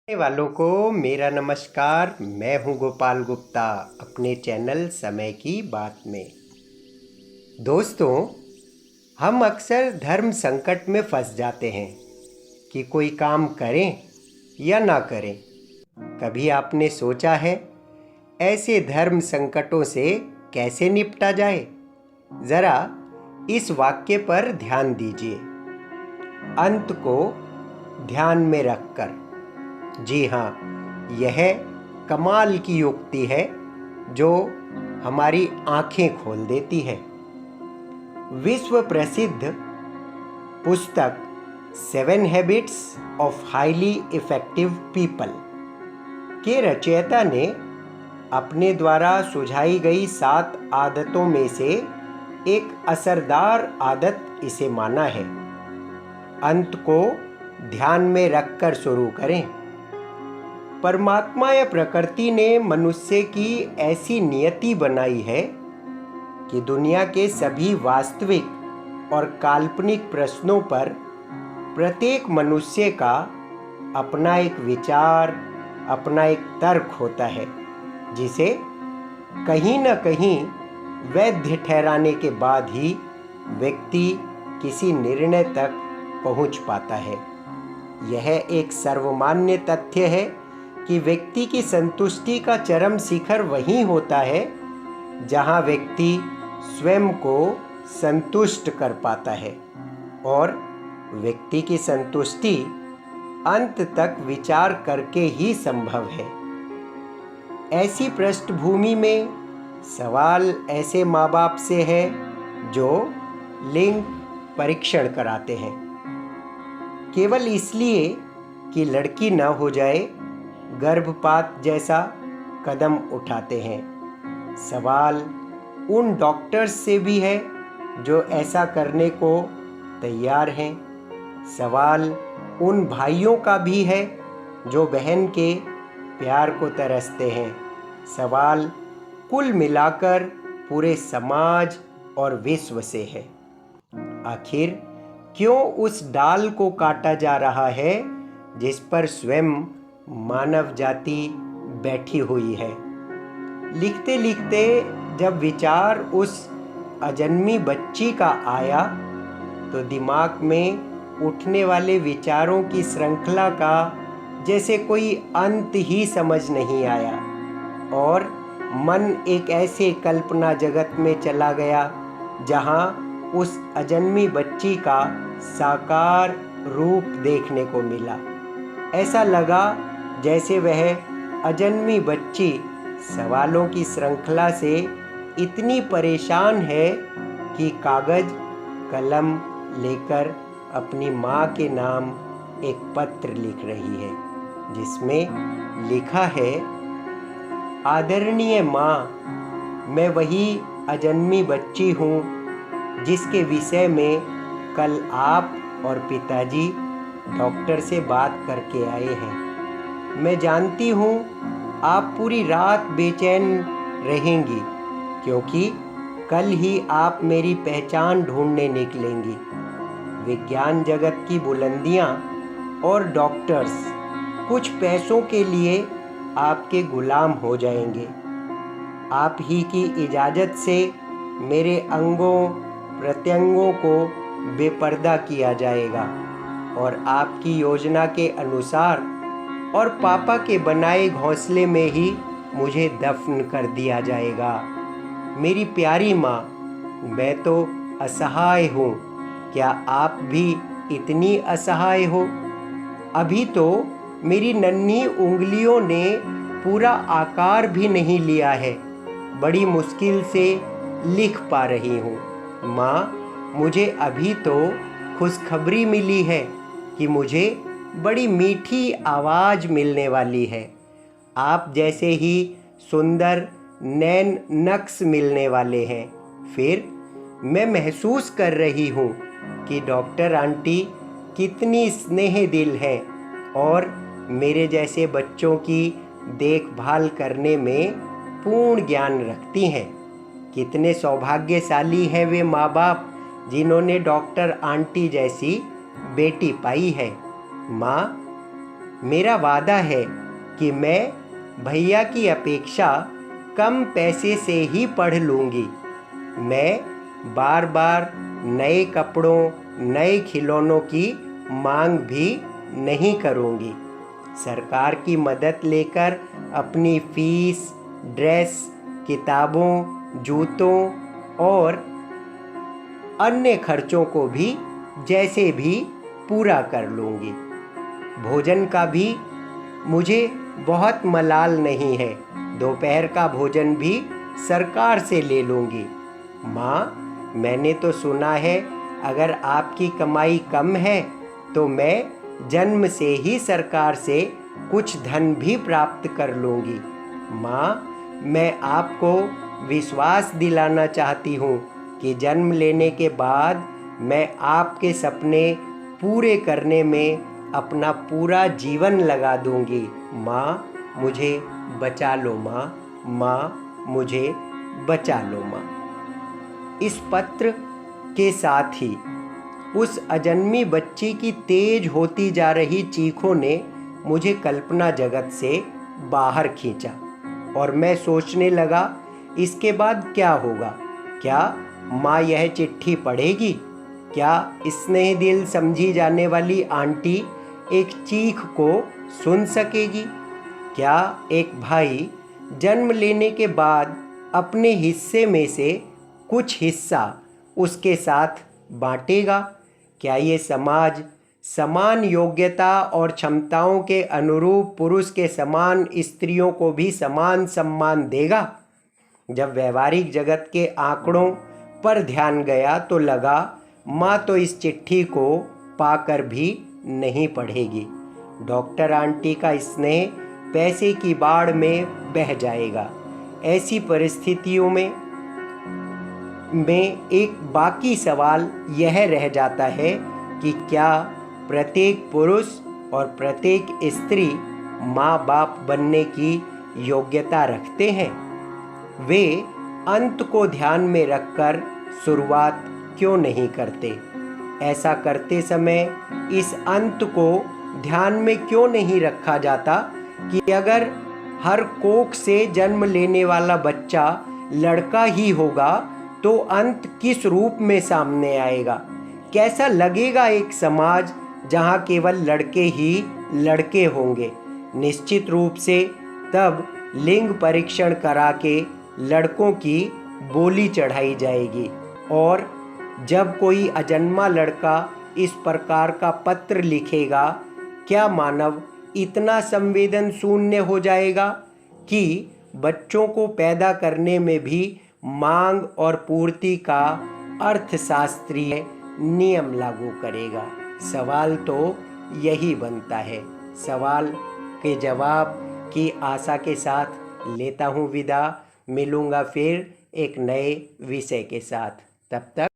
सुनने वालों को मेरा नमस्कार। मैं हूं गोपाल गुप्ता अपने चैनल समय की बात में। दोस्तों, हम अक्सर धर्म संकट में फंस जाते हैं कि कोई काम करें या ना करें। कभी आपने सोचा है ऐसे धर्म संकटों से कैसे निपटा जाए? ज़रा इस वाक्य पर ध्यान दीजिए, अंत को ध्यान में रखकर। जी हाँ, यह कमाल की युक्ति है जो हमारी आंखें खोल देती है। विश्व प्रसिद्ध पुस्तक 7 habits of highly effective people के रचयिता ने अपने द्वारा सुझाई गई 7 आदतों में से एक असरदार आदत इसे माना है। अंत को ध्यान में रखकर शुरू करें। परमात्मा या प्रकृति ने मनुष्य की ऐसी नियति बनाई है कि दुनिया के सभी वास्तविक और काल्पनिक प्रश्नों पर प्रत्येक मनुष्य का अपना एक विचार, अपना एक तर्क होता है, जिसे कहीं न कहीं वैध ठहराने के बाद ही व्यक्ति किसी निर्णय तक पहुंच पाता है। यह एक सर्वमान्य तथ्य है कि व्यक्ति की संतुष्टि का चरम शिखर वहीं होता है जहां व्यक्ति स्वयं को संतुष्ट कर पाता है, और व्यक्ति की संतुष्टि अंत तक विचार करके ही संभव है। ऐसी पृष्ठभूमि में सवाल ऐसे माँ बाप से है जो लिंग परीक्षण कराते हैं केवल इसलिए कि लड़की न हो जाए, गर्भपात जैसा कदम उठाते हैं। सवाल उन डॉक्टर्स से भी है जो ऐसा करने को तैयार हैं। सवाल उन भाइयों का भी है जो बहन के प्यार को तरसते हैं। सवाल कुल मिलाकर पूरे समाज और विश्व से है। आखिर क्यों उस डाल को काटा जा रहा है जिस पर स्वयं मानव जाति बैठी हुई है? लिखते लिखते जब विचार उस अजन्मी बच्ची का आया तो दिमाग में उठने वाले विचारों की श्रृंखला का जैसे कोई अंत ही समझ नहीं आया, और मन एक ऐसे कल्पना जगत में चला गया जहां उस अजन्मी बच्ची का साकार रूप देखने को मिला। ऐसा लगा जैसे वह अजन्मी बच्ची सवालों की श्रृंखला से इतनी परेशान है कि कागज कलम लेकर अपनी माँ के नाम एक पत्र लिख रही है, जिसमें लिखा है, आदरणीय माँ, मैं वही अजन्मी बच्ची हूँ जिसके विषय में कल आप और पिताजी डॉक्टर से बात करके आए हैं। मैं जानती हूँ आप पूरी रात बेचैन रहेंगी क्योंकि कल ही आप मेरी पहचान ढूंढने निकलेंगी। विज्ञान जगत की बुलंदियाँ और डॉक्टर्स कुछ पैसों के लिए आपके गुलाम हो जाएंगे। आप ही की इजाज़त से मेरे अंगों प्रत्यंगों को बेपर्दा किया जाएगा और आपकी योजना के अनुसार और पापा के बनाए घोंसले में ही मुझे दफन कर दिया जाएगा। मेरी प्यारी माँ, मैं तो असहाय हूँ। क्या आप भी इतनी असहाय हो? अभी तो मेरी नन्ही उंगलियों ने पूरा आकार भी नहीं लिया है। बड़ी मुश्किल से लिख पा रही हूँ। माँ, मुझे अभी तो खुशखबरी मिली है कि मुझे बड़ी मीठी आवाज़ मिलने वाली है। आप जैसे ही सुंदर नैन नक्श मिलने वाले हैं। फिर मैं महसूस कर रही हूँ कि डॉक्टर आंटी कितनी स्नेह दिल है और मेरे जैसे बच्चों की देखभाल करने में पूर्ण ज्ञान रखती हैं। कितने सौभाग्यशाली हैं वे माँ बाप जिन्होंने डॉक्टर आंटी जैसी बेटी पाई है। माँ, मेरा वादा है कि मैं भैया की अपेक्षा कम पैसे से ही पढ़ लूँगी। मैं बार बार नए कपड़ों, नए खिलौनों की मांग भी नहीं करूँगी। सरकार की मदद लेकर अपनी फीस, ड्रेस, किताबों, जूतों और अन्य खर्चों को भी जैसे भी पूरा कर लूँगी। भोजन का भी मुझे बहुत मलाल नहीं है। दोपहर का भोजन भी सरकार से ले लूँगी। माँ, मैंने तो सुना है अगर आपकी कमाई कम है तो मैं जन्म से ही सरकार से कुछ धन भी प्राप्त कर लूँगी। माँ, मैं आपको विश्वास दिलाना चाहती हूँ कि जन्म लेने के बाद मैं आपके सपने पूरे करने में अपना पूरा जीवन लगा दूँगी। माँ, मुझे बचा लो माँ, माँ मुझे बचा लो माँ। इस पत्र के साथ ही उस अजन्मी बच्ची की तेज होती जा रही चीखों ने मुझे कल्पना जगत से बाहर खींचा और मैं सोचने लगा इसके बाद क्या होगा। क्या माँ यह चिट्ठी पढ़ेगी? क्या स्नेह दिल समझी जाने वाली आंटी एक चीख को सुन सकेगी? क्या एक भाई जन्म लेने के बाद अपने हिस्से में से कुछ हिस्सा उसके साथ बांटेगा? क्या ये समाज समान योग्यता और क्षमताओं के अनुरूप पुरुष के समान स्त्रियों को भी समान सम्मान देगा? जब व्यवहारिक जगत के आंकड़ों पर ध्यान गया तो लगा माँ तो इस चिट्ठी को पाकर भी नहीं पढ़ेगी। डॉक्टर आंटी का स्नेह पैसे की बाढ़ में बह जाएगा। ऐसी परिस्थितियों में एक बाकी सवाल यह रह जाता है कि क्या प्रत्येक पुरुष और प्रत्येक स्त्री माँ बाप बनने की योग्यता रखते हैं? वे अंत को ध्यान में रखकर शुरुआत क्यों नहीं करते? ऐसा करते समय इस अंत को ध्यान में क्यों नहीं रखा जाता कि अगर हर कोख से जन्म लेने वाला बच्चा लड़का ही होगा तो अंत किस रूप में सामने आएगा? कैसा लगेगा एक समाज जहां केवल लड़के ही लड़के होंगे? निश्चित रूप से तब लिंग परीक्षण करा के लड़कों की बोली चढ़ाई जाएगी और जब कोई अजन्मा लड़का इस प्रकार का पत्र लिखेगा, क्या मानव इतना संवेदन शून्य हो जाएगा कि बच्चों को पैदा करने में भी मांग और पूर्ति का अर्थशास्त्रीय नियम लागू करेगा? सवाल तो यही बनता है। सवाल के जवाब की आशा के साथ लेता हूँ विदा। मिलूँगा फिर एक नए विषय के साथ। तब तक